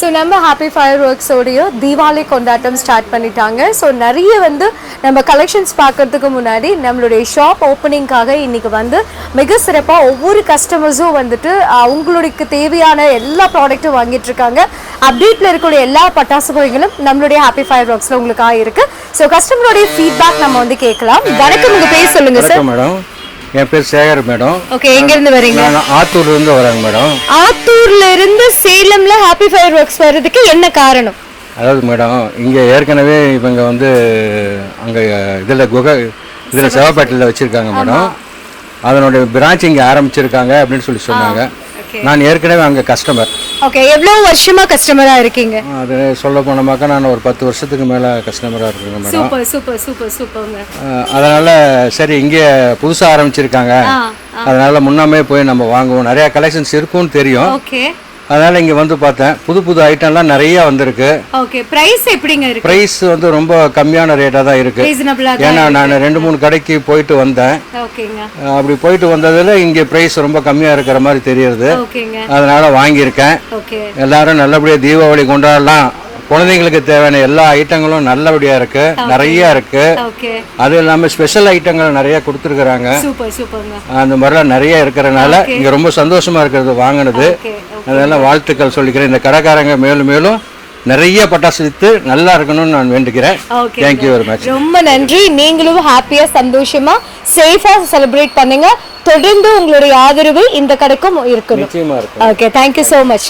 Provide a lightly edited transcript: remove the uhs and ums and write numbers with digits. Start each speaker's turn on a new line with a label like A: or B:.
A: So நம்ம happy fire ஒர்க்ஸோடைய Deepavali கொண்டாட்டம் start பண்ணிட்டாங்க. ஸோ நிறைய நம்ம கலெக்ஷன்ஸ் பார்க்கறதுக்கு முன்னாடி நம்மளுடைய ஷாப் ஓப்பனிங்காக இன்னைக்கு மிக சிறப்பாக ஒவ்வொரு கஸ்டமர்ஸும் அவங்களுக்கு தேவையான எல்லா ப்ராடக்ட்டும் வாங்கிட்டு இருக்காங்க. அப்டேட்டில் இருக்கக்கூடிய எல்லா பட்டாசு வகைகளும் நம்மளுடைய ஹாப்பி ஃபயர் ஒர்க்ஸில் உங்களுக்காக இருக்கு. ஸோ கஸ்டமருடைய ஃபீட்பேக் நம்ம கேட்கலாம். வணக்கம், உங்கள் பேர் சொல்லுங்க சார்.
B: மேடம், என் பேர் சேகர் மேடம்.
A: ஓகே, எங்க இருந்து வரீங்க?
B: நான் ஆத்தூர்ல இருந்து வரேங்க மேடம்.
A: ஆத்தூர்ல இருந்து சேலம்ல ஹாப்பி ஃபயர் ஒர்க்ஸ் வர்றதுக்கு என்ன காரணம்?
B: அதாவது மேடம், இங்க ஏற்கனவே இவங்க அங்க இதுல செவப்பேட்டையில் வச்சிருக்காங்க மேடம். அதனுடைய பிரான்ச் இங்க ஆரம்பிச்சிருக்காங்க அப்படின்னு சொன்னாங்க. நான் ஏற்கனவே அங்க கஸ்டமர்.
A: ஓகே, எவ்வளவு வருஷமா கஸ்டமரா இருக்கீங்க?
B: அது சொல்ல போனமாக்கா நான் ஒரு 10 வருஷத்துக்கு மேல கஸ்டமரா இருக்கேங்க மேடம்.
A: சூப்பர் சூப்பர் சூப்பர் சூப்பர்ங்க.
B: அதனால சரி, இங்கே புதுசா ஆரம்பிச்சிருக்காங்க, அதனால முன்னாமே போய் நம்ம வாங்குவோம். நிறைய கலெக்ஷன்ஸ் இருக்கும்னு தெரியும்.
A: ஓகே,
B: அதனால இங்க பார்த்தேன். புது ஐட்டம்லாம் நிறைய வந்திருக்கு.
A: ஓகே, பிரைஸ் எப்படிங்க இருக்கு?
B: பிரைஸ் ரொம்ப கம்மியான ரேட்டா தான் இருக்கு. ஏன்னா நான் 2-3 கடைக்கு போயிட்டு வந்தேன்.
A: ஓகேங்க.
B: அப்படி போயிட்டு வந்ததுல இங்க பிரைஸ் ரொம்ப கம்மியா இருக்கிற மாதிரி தெரியுது.
A: ஓகேங்க.
B: அதனால வாங்கியிருக்கேன்.
A: ஓகே, எல்லாரும்
B: நல்லபடியா தீபாவளி கொண்டாடலாம். குழந்தைங்களுக்கு தேவையான எல்லா ஐட்டங்களும் நல்லபடியா இருக்கு, நிறைய இருக்கு. அது இல்லாம ஸ்பெஷல் ஐட்டங்கள் நிறைய கொடுத்துருக்காங்க. அந்த மாதிரிலாம் நிறைய இருக்கிறதுனால இங்க ரொம்ப சந்தோஷமா இருக்கிறது வாங்கினது. அதெல்லாம் வாழ்த்துக்கள் சொல்லிக்கிறேன். இந்த கடைக்காரங்க மேலும் மேலும் நிறைய பட்டாசு வித்து நல்லா இருக்கணும்னு நான் வேண்டுகிறேன். Thank you very much.
A: ரொம்ப நன்றி. நீங்களும் ஹாப்பியா சந்தோஷமா சேஃபா செலிப்ரேட் பண்ணுங்க. தொடர்ந்து உங்களுடைய ஆதரவு இந்த கடைக்கும் இருக்கணும்.
B: நிச்சயமா இருக்கு.
A: Okay, thank you so much.